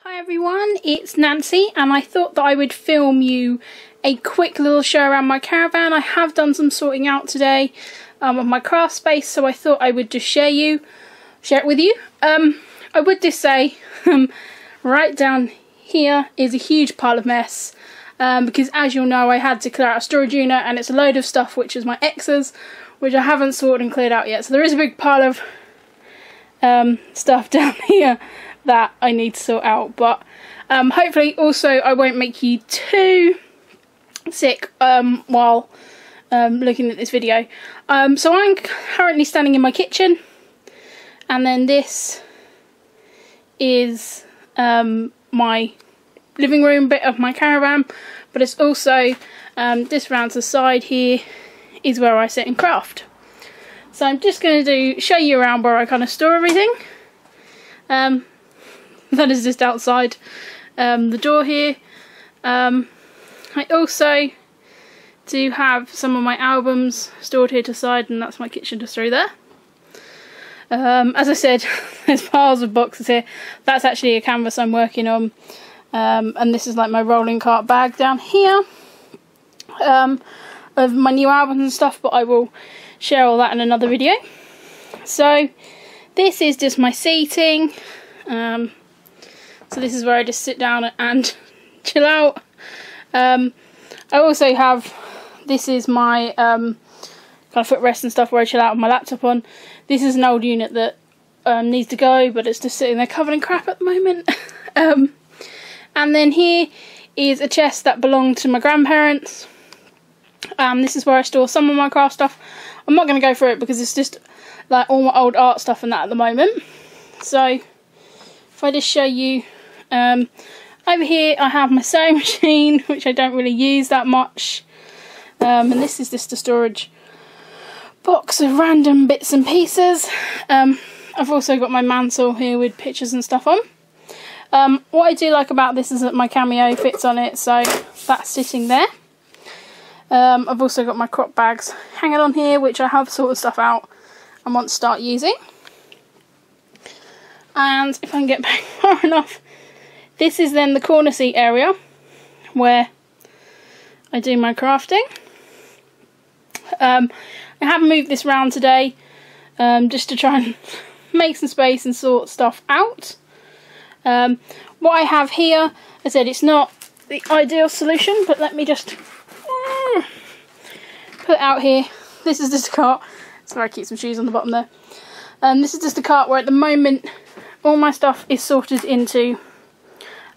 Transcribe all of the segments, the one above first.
Hi everyone, it's Nancy and I thought that I would film you a quick little show around my caravan. I have done some sorting out today of my craft space, so I thought I would just share it with you. I would just say right down here is a huge pile of mess because as you'll know I had to clear out a storage unit and it's a load of stuff which is my exes which I haven't sorted and cleared out yet. So there is a big pile of stuff down here that I need to sort out, but hopefully also I won't make you too sick while looking at this video. So I'm currently standing in my kitchen, and then this is my living room bit of my caravan, but it's also this round to the side here is where I sit and craft. So I'm just going to show you around where I kind of store everything. That is just outside the door here. I also do have some of my albums stored here to the side, and that's my kitchen just through there. As I said, there's piles of boxes here. That's actually a canvas I'm working on, and this is like my rolling cart bag down here of my new albums and stuff, but I will share all that in another video. So this is just my seating. So this is where I just sit down and chill out. I also have, this is my kind of footrest and stuff where I chill out with my laptop on. This is an old unit that needs to go, but it's just sitting there covered in crap at the moment. And then here is a chest that belonged to my grandparents. This is where I store some of my craft stuff. I'm not going to go through it because it's just like all my old art stuff and that at the moment. So if I just show you, over here I have my sewing machine, which I don't really use that much, and this is just a storage box of random bits and pieces. I've also got my mantle here with pictures and stuff on. What I do like about this is that my cameo fits on it, so that's sitting there. I've also got my crop bags hanging on here, which I have sorted stuff out and want to start using. And if I can get back far enough, this is then the corner seat area where I do my crafting. I have moved this round today just to try and make some space and sort stuff out. What I have here, I said it's not the ideal solution, but let me just put it out here. This is just a cart. Sorry, I keep some shoes on the bottom there. This is just a cart where at the moment all my stuff is sorted into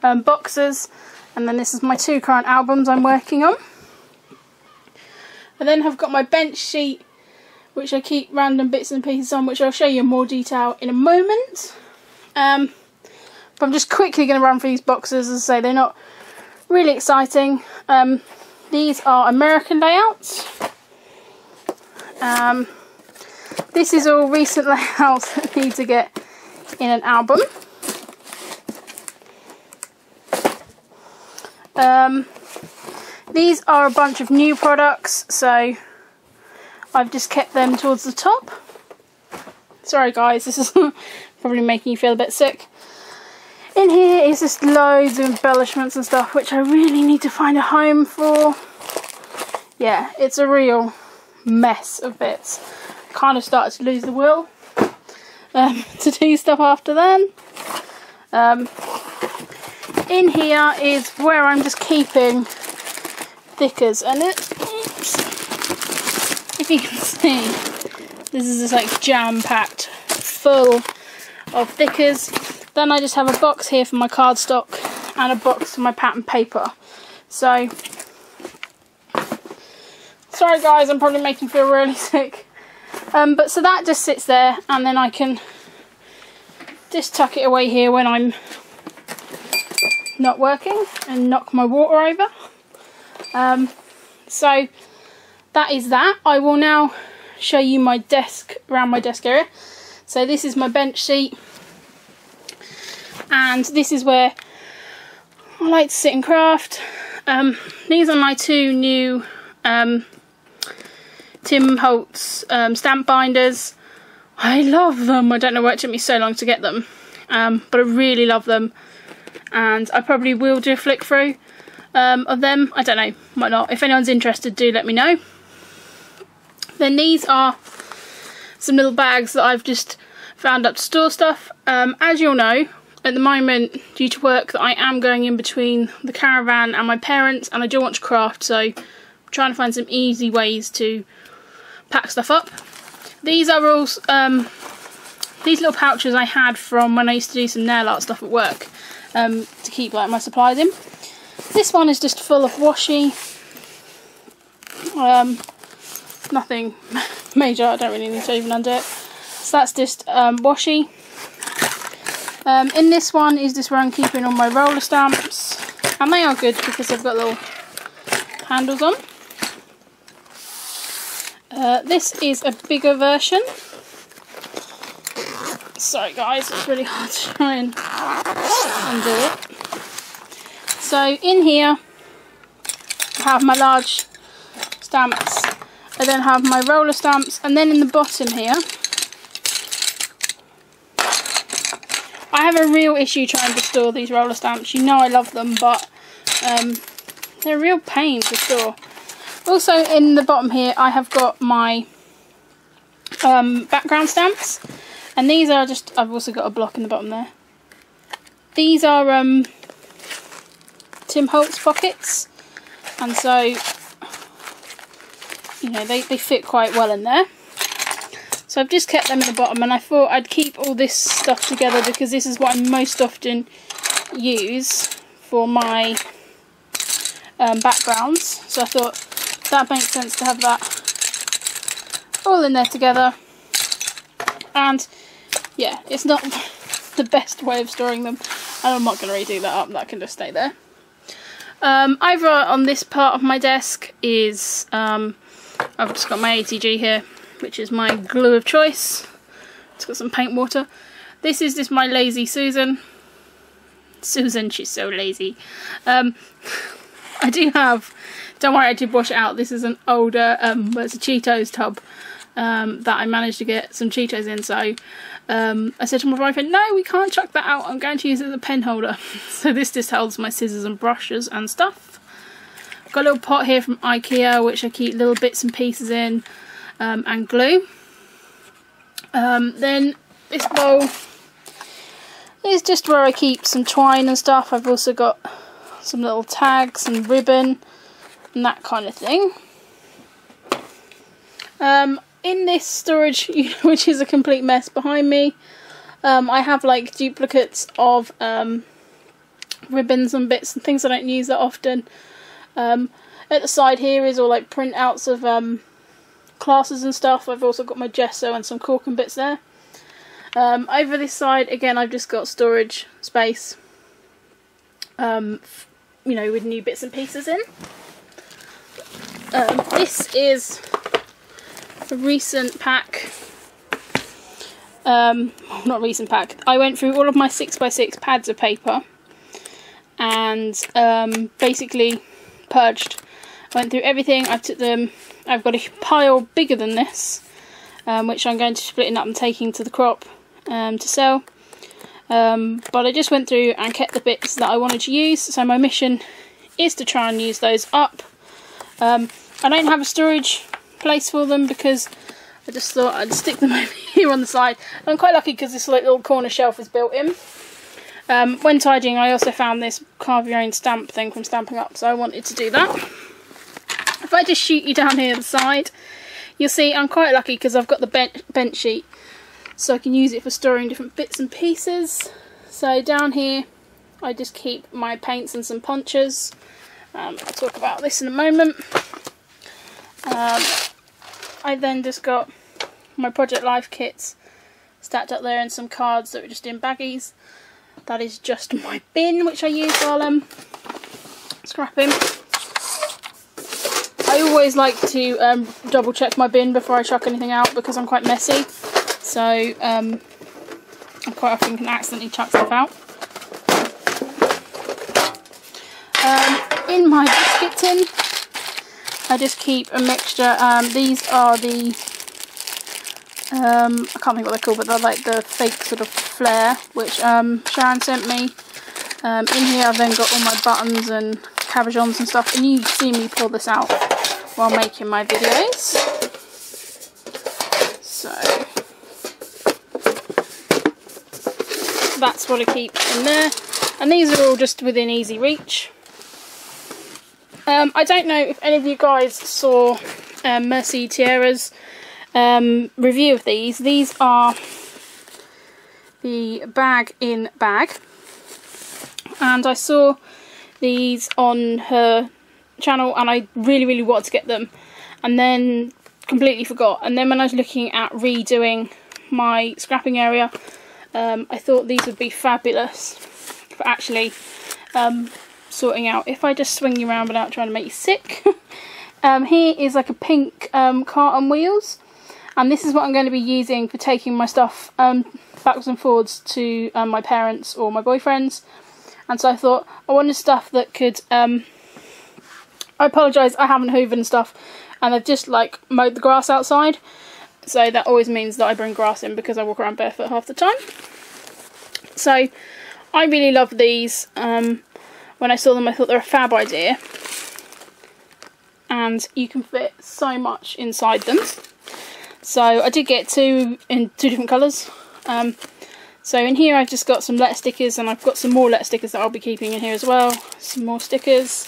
boxes, and then this is my 2 current albums I'm working on. I then have got my bench sheet which I keep random bits and pieces on, which I'll show you in more detail in a moment. But I'm just quickly going to run through these boxes. As I say, they're not really exciting. These are American layouts. This is all recent layouts that need to get in an album. These are a bunch of new products, so I've just kept them towards the top. Sorry guys, this is probably making you feel a bit sick. In here is just loads of embellishments and stuff which I really need to find a home for. Yeah, it's a real mess of bits. Kind of started to lose the will to do stuff after then. In here is where I'm just keeping thickers, and oops, if you can see, this is just like jam-packed full of thickers. Then I just have a box here for my cardstock and a box for my pattern paper. So sorry guys, I'm probably making you feel really sick. But so that just sits there, and then I can just tuck it away here when I'm not working and knock my water over. So that is that. I will now show you my desk, around my desk area. So this is my bench seat, and this is where I like to sit and craft. These are my 2 new Tim Holtz stamp binders. I love them. I don't know why it took me so long to get them, but I really love them. and I probably will do a flick through of them. I don't know, might not. If anyone's interested, do let me know. Then these are some little bags that I've just found up to store stuff. As you'll know, at the moment, due to work, that I am going in between the caravan and my parents, and I do want to craft, so I'm trying to find some easy ways to pack stuff up. These are all these little pouches I had from when I used to do some nail art stuff at work, to keep like my supplies in. This one is just full of washi. Nothing major, I don't really need to even undo it. So that's just washi. In this one is this where I'm keeping all my roller stamps, and they are good because they've got little handles on. This is a bigger version. Sorry guys, it's really hard to try and undo it. So in here I have my large stamps, I then have my roller stamps, and then in the bottom here I have a real issue trying to store these roller stamps. You know I love them, but they're a real pain to store. Also in the bottom here I have got my background stamps, and these are just, I've also got a block in the bottom there. These are Tim Holtz pockets, and so you know they fit quite well in there. So I've just kept them in the bottom, and I thought I'd keep all this stuff together because this is what I most often use for my backgrounds. So I thought that makes sense to have that all in there together. And yeah, it's not the best way of storing them, and I'm not going to redo that up, that can just stay there. Over on this part of my desk is, I've just got my ATG here, which is my glue of choice. It's got some paint water. This is just my lazy Susan. Susan, she's so lazy. I do have, don't worry, I did wash it out. This is an older, well, it's a Cheetos tub that I managed to get some Cheetos in. So I said to my boyfriend, no, we can't chuck that out. I'm going to use it as a pen holder. So this just holds my scissors and brushes and stuff. I've got a little pot here from IKEA, which I keep little bits and pieces in. And glue. Then this bowl is just where I keep some twine and stuff. I've also got some little tags and ribbon and that kind of thing. In this storage unit, which is a complete mess behind me, I have like duplicates of ribbons and bits and things I don't use that often. At the side here is all like printouts of classes and stuff. I've also got my gesso and some cork and bits there. Over this side again I've just got storage space, you know, with new bits and pieces in. This is a recent pack, not recent pack, I went through all of my 6x6 pads of paper and basically purged. I went through everything, I took them. I've got a pile bigger than this, which I'm going to split up and taking to the crop to sell. But I just went through and kept the bits that I wanted to use, so my mission is to try and use those up. I don't have a storage place for them because I just thought I'd stick them over here on the side. I'm quite lucky because this like little corner shelf is built in. When tidying I also found this carve your own stamp thing from Stamping Up, so I wanted to do that. If I just shoot you down here the side, you'll see I'm quite lucky because I've got the bench sheet, so I can use it for storing different bits and pieces. So down here I just keep my paints and some punches. I'll talk about this in a moment. I then just got my Project Life kits stacked up there and some cards that were just in baggies. That is just my bin, which I use while scrapping. I always like to double check my bin before I chuck anything out because I'm quite messy, so I quite often can accidentally chuck stuff out. In my biscuit tin I just keep a mixture. These are the I can't think what they're called, but they're like the fake sort of flare, which Sharon sent me. In here I've then got all my buttons and cabochons and stuff, and you see me pull this out while making my videos. So that's what I keep in there, and these are all just within easy reach. I don't know if any of you guys saw Mercy Tierra's review of these. These are the bag in bag, and I saw these on her channel and I really wanted to get them, and then completely forgot. And then when I was looking at redoing my scrapping area, I thought these would be fabulous for actually sorting out. If I just swing you around without trying to make you sick. Here is like a pink cart on wheels, and this is what I'm going to be using for taking my stuff backwards and forwards to my parents or my boyfriend's. And so I thought I wanted stuff that could I apologise, I haven't hoovered and stuff, and I've just like mowed the grass outside, so that always means that I bring grass in because I walk around barefoot half the time. So I really love these. When I saw them I thought they were a fab idea, and you can fit so much inside them. So I did get two in two different colours. So in here I've just got some letter stickers, and I've got some more letter stickers that I'll be keeping in here as well. Some more stickers.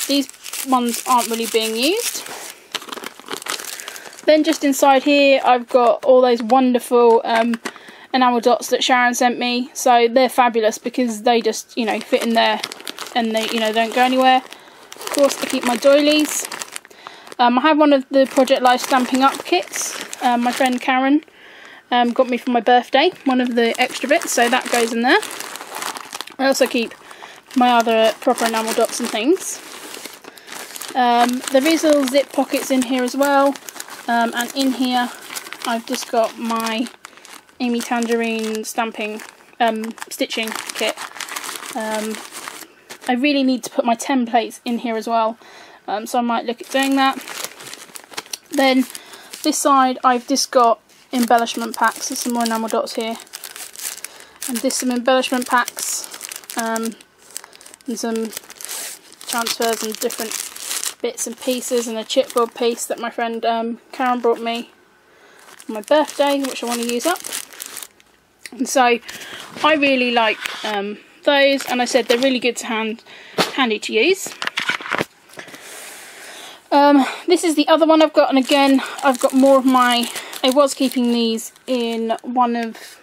These ones aren't really being used. Then just inside here I've got all those wonderful enamel dots that Sharon sent me. So they're fabulous because they just, you know, fit in there and they, you know, don't go anywhere. Of course I keep my doilies. I have one of the Project Life stamping up kits. My friend Karen got me for my birthday, one of the extra bits, so that goes in there. I also keep my other proper enamel dots and things. There is little zip pockets in here as well, and in here I've just got my Amy Tangerine stamping stitching kit. I really need to put my templates in here as well, so I might look at doing that. Then this side I've just got embellishment packs. There's some more enamel dots here, and there's some embellishment packs and some transfers and different bits and pieces, and a chipboard piece that my friend Karen brought me for my birthday, which I want to use up. And so I really like those, and I said they're really good to handy to use. This is the other one I've got, and again I've got more of my, I was keeping these in one of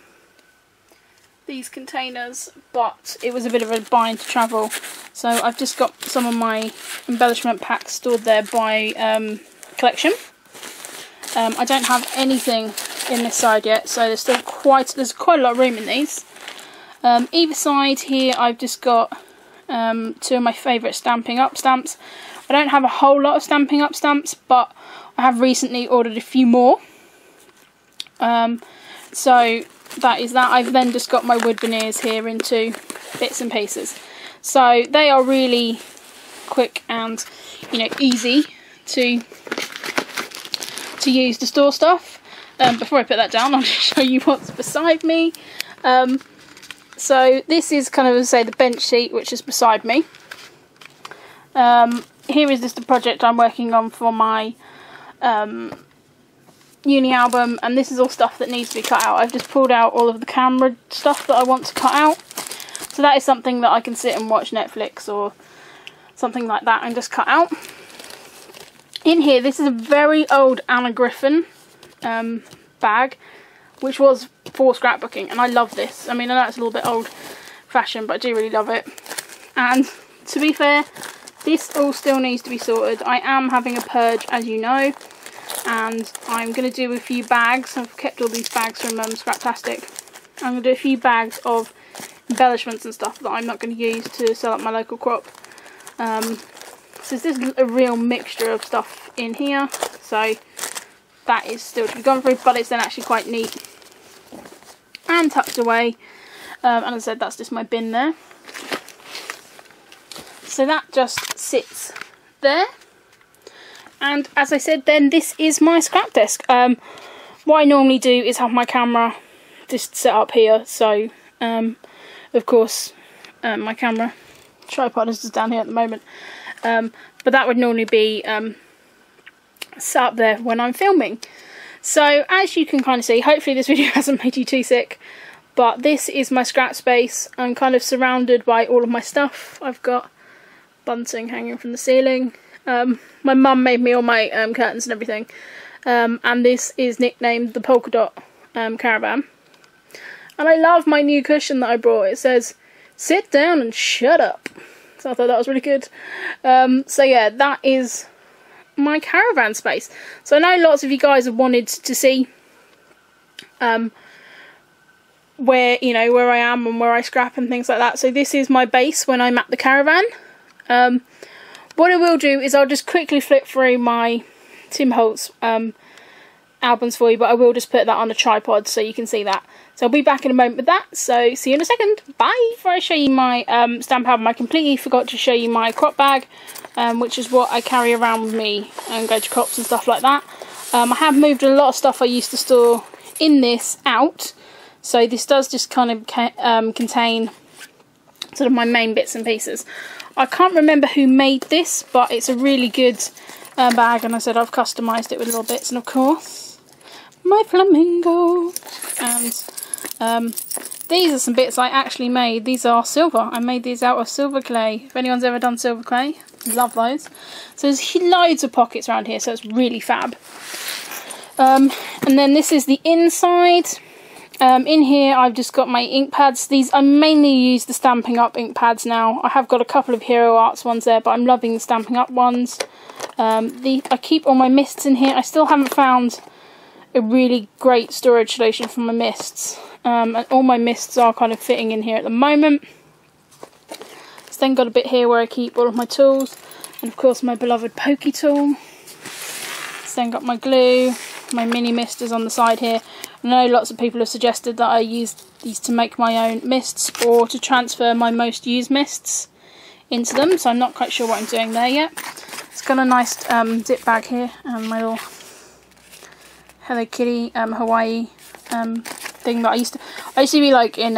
these containers, but it was a bit of a bind to travel, so I've just got some of my embellishment packs stored there by collection. I don't have anything in this side yet, so there's quite a lot of room in these. Either side here I've just got two of my favourite Stamping Up stamps. I don't have a whole lot of Stamping Up stamps, but I have recently ordered a few more. So that is that. I've then just got my wood veneers here into bits and pieces. So they are really quick and, you know, easy to use to store stuff. Before I put that down, I'll just show you what's beside me. So this is kind of, as I say, the bench seat which is beside me. Here is just the project I'm working on for my uni album, and this is all stuff that needs to be cut out. I've just pulled out all of the camera stuff that I want to cut out. So that is something that I can sit and watch Netflix or something like that and just cut out. In here, this is a very old Anna Griffin bag, which was for scrapbooking, and I love this. I mean, I know it's a little bit old fashioned, but I do really love it. And to be fair, this all still needs to be sorted. I am having a purge, as you know, and I'm going to do a few bags. I've kept all these bags from Scraptastic. I'm going to do a few bags of embellishments and stuff that I'm not going to use to sell at my local crop. So there's a real mixture of stuff in here, so that is still to be gone through, but it's then actually quite neat and tucked away. And as I said, that's just my bin there. So that just sits there. And as I said, then this is my scrap desk. What I normally do is have my camera just set up here, so of course my camera tripod is just down here at the moment, but that would normally be set up there when I'm filming. So as you can kind of see, hopefully this video hasn't made you too sick, but this is my scrap space. I'm kind of surrounded by all of my stuff. I've got bunting hanging from the ceiling. My mum made me all my curtains and everything, and this is nicknamed the polka dot Caravan. And I love my new cushion that I brought. It says, "Sit down and shut up." So I thought that was really good. So yeah, that is my caravan space. So I know lots of you guys have wanted to see where, you know, where I am and where I scrap and things like that. So this is my base when I'm at the caravan. What I will do is I'll just quickly flip through my Tim Holtz albums for you, but I will just put that on a tripod so you can see that. So I'll be back in a moment with that, so see you in a second. Bye! Before I show you my stamp album, I completely forgot to show you my crop bag, which is what I carry around with me and go to crops and stuff like that. I have moved a lot of stuff I used to store in this out, so this does just kind of contain sort of my main bits and pieces. I can't remember who made this, but it's a really good bag, and I said I've customised it with little bits, and of course my flamingo. And these are some bits I actually made. These are silver. I made these out of silver clay. If anyone's ever done silver clay, love those. So there's loads of pockets around here, so it's really fab. And then this is the inside. In here I've just got my ink pads. These I mainly use the Stampin' Up ink pads now. I have got a couple of Hero Arts ones there, but I'm loving the Stampin' Up ones. I keep all my mists in here. I still haven't found a really great storage solution for my mists, and all my mists are kind of fitting in here at the moment. It's then got a bit here where I keep all of my tools, and of course my beloved pokey tool. It's then got my glue, my mini misters on the side here. I know lots of people have suggested that I use these to make my own mists or to transfer my most used mists into them, so I'm not quite sure what I'm doing there yet. It's got a nice zip bag here, and my little Hello Kitty Hawaii thing that I used to be like in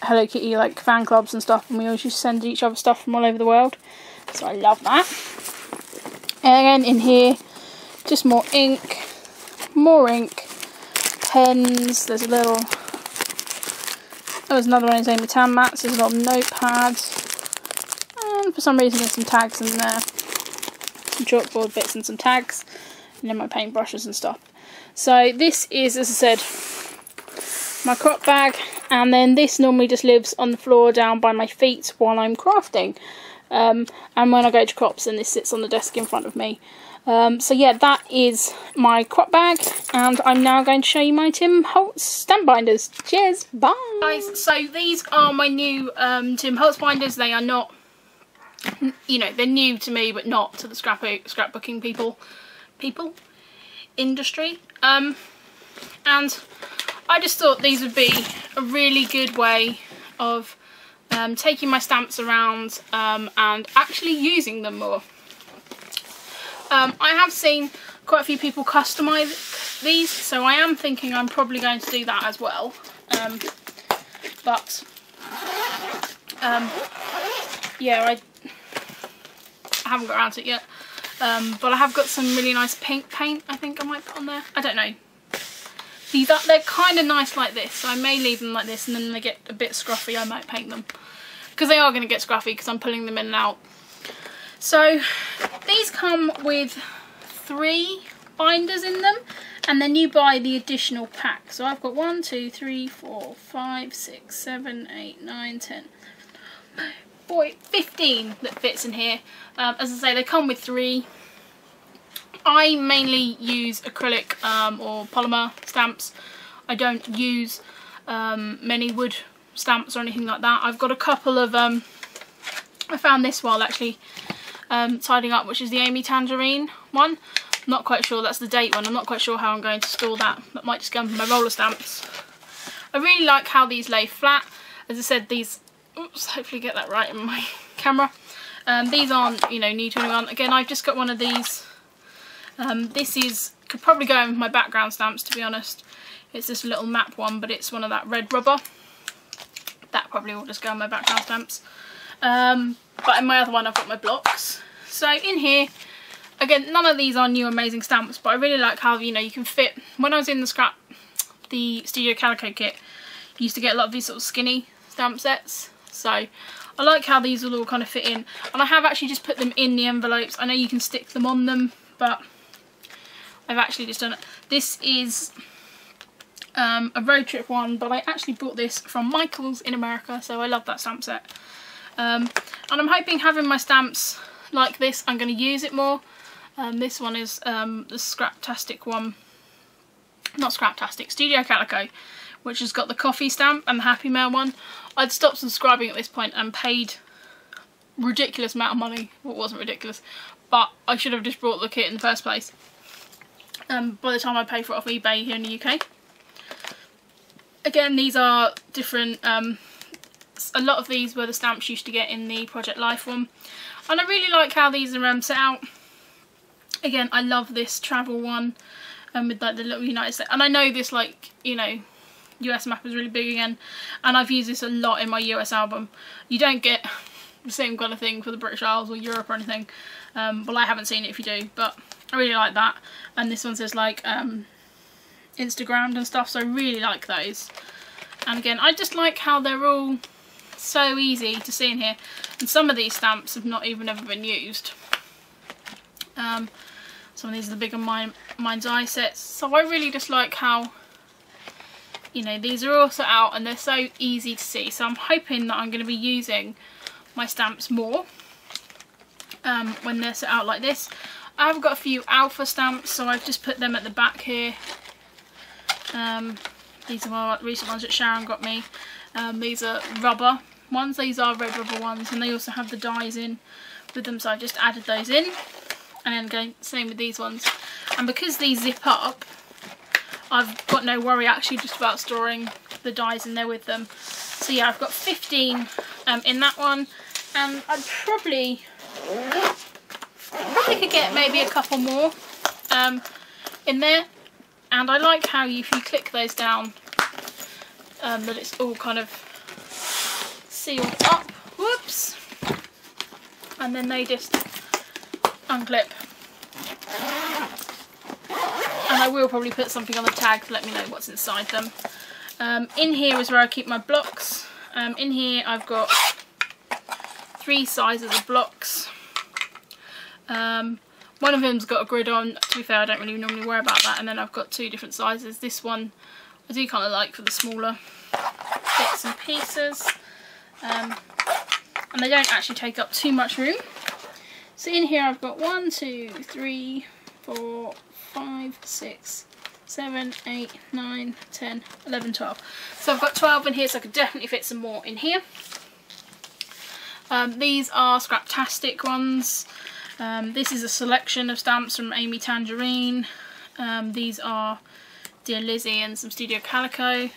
Hello Kitty like fan clubs and stuff, and we always used to send each other stuff from all over the world, so I love that. And again in here, just more ink, pens. There's another one in the tan mats. There's a lot of notepads, and for some reason there's some tags in there, some chalkboard bits and some tags, and then my paintbrushes and stuff. So this is, as I said, my crop bag, and then this normally just lives on the floor down by my feet while I'm crafting. And when I go to crops, then this sits on the desk in front of me. So yeah, that is my crop bag, and I'm now going to show you my Tim Holtz stamp binders. Cheers, bye! Guys, so these are my new Tim Holtz binders. They are not, you know, they're new to me, but not to the scrapbooking industry. And I just thought these would be a really good way of taking my stamps around and actually using them more. I have seen quite a few people customise these, so I am thinking I'm probably going to do that as well. Yeah, I haven't got around to it yet. But I have got some really nice pink paint I think I might put on there. I don't know. They're kind of nice like this, so I may leave them like this, and then when they get a bit scruffy I might paint them. Because they are going to get scruffy because I'm pulling them in and out. So these come with 3 binders in them, and then you buy the additional pack. So I've got 1, 2, 3, 4, 5, 6, 7, 8, 9, 10... 15 that fits in here. As I say, they come with 3. I mainly use acrylic or polymer stamps. I don't use many wood stamps or anything like that. I've got a couple of I found this while actually tidying up, which is the Amy Tangerine one. I'm not quite sure, that's the date one. I'm not quite sure how I'm going to store that. That might just go on my roller stamps. I really like how these lay flat. As I said, these, oops, hopefully get that right in my camera. These aren't, you know, new to anyone. Again, I've just got one of these. This could probably go in with my background stamps, to be honest. It's this little map one, but it's one of that red rubber. that probably will just go on my background stamps. But in my other one I've got my blocks. So in here, again, none of these are new amazing stamps, but I really like how, you know, you can fit. When I was in the Studio Calico kit, you used to get a lot of these sort of skinny stamp sets. So I like how these will all kind of fit in. And I have actually just put them in the envelopes. I know you can stick them on them, but I've actually just done it. This is a road trip one, but I actually bought this from Michael's in America, so I love that stamp set. And I'm hoping having my stamps like this, I'm going to use it more. This one is the Scraptastic one, not Scraptastic, Studio Calico, which has got the coffee stamp and the Happy Mail one. I'd stopped subscribing at this point and paid ridiculous amount of money. Well, it wasn't ridiculous, but I should have just bought the kit in the first place. By the time I pay for it off eBay here in the UK. Again, these are different. A lot of these were the stamps you used to get in the Project Life one, and I really like how these are set out. Again, I love this travel one, with like the little United States, and I know this, like, you know, US map is really big again, and I've used this a lot in my US album. You don't get the same kind of thing for the British Isles or Europe or anything. Well, I haven't seen it if you do, but I really like that. And this one says like Instagrammed and stuff, so I really like those. And again, I just like how they're all so easy to see in here, and some of these stamps have not even ever been used. Some of these are the bigger Mind's Eye sets, so I really just like how, you know, these are all set out and they're so easy to see. So I'm hoping that I'm going to be using my stamps more when they're set out like this. I've got a few alpha stamps, so I've just put them at the back here. These are my recent ones that Sharon got me. These are rubber ones, these are red rubber ones, and they also have the dies in with them, so I've just added those in. And then going same with these ones. And because these zip up, I've got no worry actually just about storing the dies in there with them. So yeah, I've got 15 in that one, and I'd probably could get maybe a couple more in there. And I like how if you click those down, that it's all kind of sealed up. Whoops! And then they just unclip. And I will probably put something on the tag to let me know what's inside them. In here is where I keep my blocks. In here I've got 3 sizes of blocks. One of them's got a grid on. To be fair, I don't really normally worry about that. And then I've got 2 different sizes. This one I do kind of like for the smaller bits and pieces. And they don't actually take up too much room. So in here I've got 1, 2, 3, 4, 5, 6, 7, 8, 9, 10, 11, 12. So I've got 12 in here, so I could definitely fit some more in here. These are Scraptastic ones. This is a selection of stamps from Amy Tangerine. These are Dear Lizzie and some Studio Calico.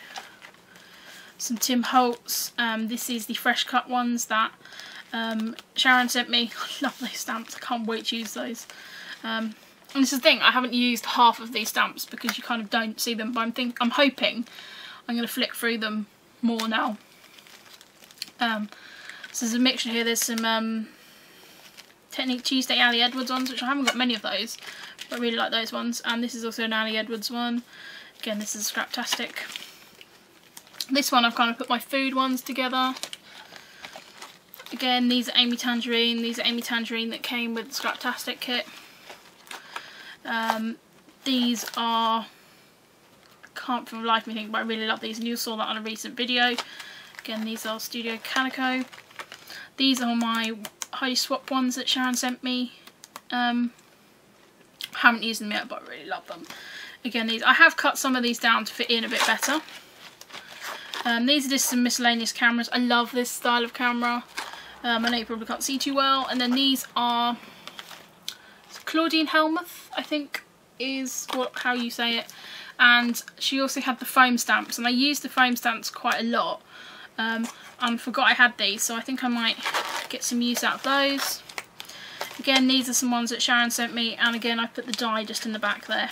Some Tim Holtz. This is the fresh cut ones that Sharon sent me. I love those stamps, I can't wait to use those. And this is the thing, I haven't used half of these stamps because you kind of don't see them, but I'm hoping I'm going to flick through them more now. So there's a mixture here. There's some Technique Tuesday Ali Edwards ones, which I haven't got many of those, but I really like those ones. And this is also an Ali Edwards one. Again, this is Scraptastic. This one I've kind of put my food ones together. Again, these are Amy Tangerine. These are Amy Tangerine that came with the Scraptastic kit. These are, can't for the life of me think, but I really love these, and you saw that on a recent video. Again, these are Studio Calico. These are my High Swap ones that Sharon sent me. Haven't used them yet, but I really love them. Again, these I have cut some of these down to fit in a bit better. These are just some miscellaneous cameras. I love this style of camera. I know you probably can't see too well. And then these are Claudine Helmuth, I think is how you say it. And she also had the foam stamps, and I used the foam stamps quite a lot. And forgot I had these, so I think I might get some use out of those. Again, these are some ones that Sharon sent me, and again I put the die just in the back there.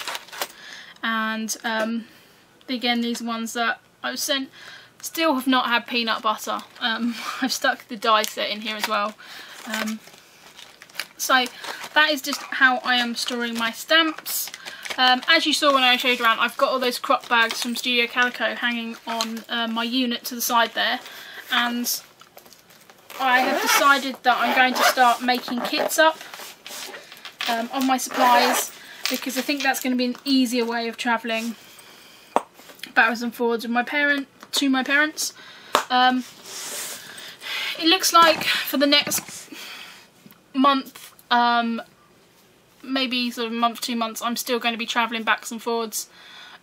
And again, these ones that I was sent Still have not had peanut butter. I've stuck the die set in here as well. So that is just how I am storing my stamps. As you saw when I showed around, I've got all those crop bags from Studio Calico hanging on my unit to the side there, and I have decided that I'm going to start making kits up of my supplies, because I think that's going to be an easier way of travelling backwards and forwards with my parents. It looks like for the next month, maybe sort of a month, 2 months, I'm still going to be travelling backwards and forwards.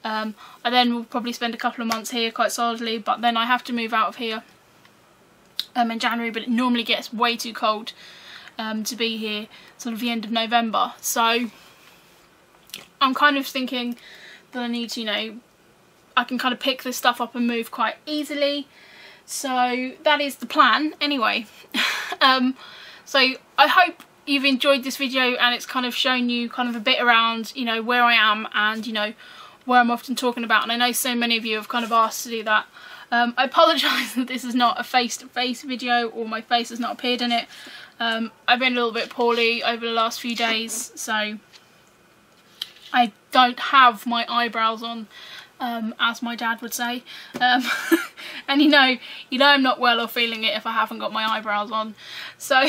I then will probably spend a couple of months here quite solidly, but then I have to move out of here in January, but it normally gets way too cold to be here sort of the end of November. So I'm kind of thinking that I need to, you know, I can kind of pick this stuff up and move quite easily. So that is the plan anyway. So I hope you've enjoyed this video and it's kind of shown you kind of a bit around, you know, where I am and, you know, where I'm often talking about. And I know so many of you have kind of asked to do that. I apologise that this is not a face-to-face video, or my face has not appeared in it. I've been a little bit poorly over the last few days, so I don't have my eyebrows on, as my dad would say. And you know I'm not well or feeling it if I haven't got my eyebrows on. So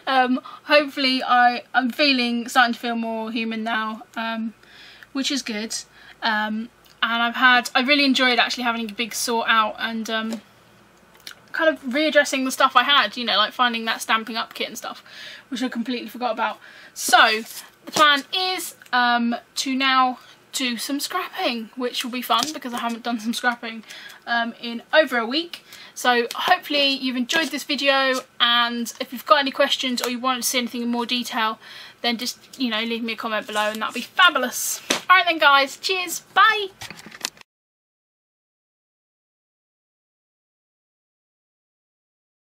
hopefully I'm starting to feel more human now, which is good. And I really enjoyed actually having a big sort out and kind of readdressing the stuff I had, you know, like finding that stamping up kit and stuff, which I completely forgot about. So the plan is to now do some scrapping, which will be fun because I haven't done some scrapping in over a week. So hopefully you've enjoyed this video, and if you've got any questions or you want to see anything in more detail, then just, you know, leave me a comment below and that'll be fabulous. Alright then guys, cheers, bye!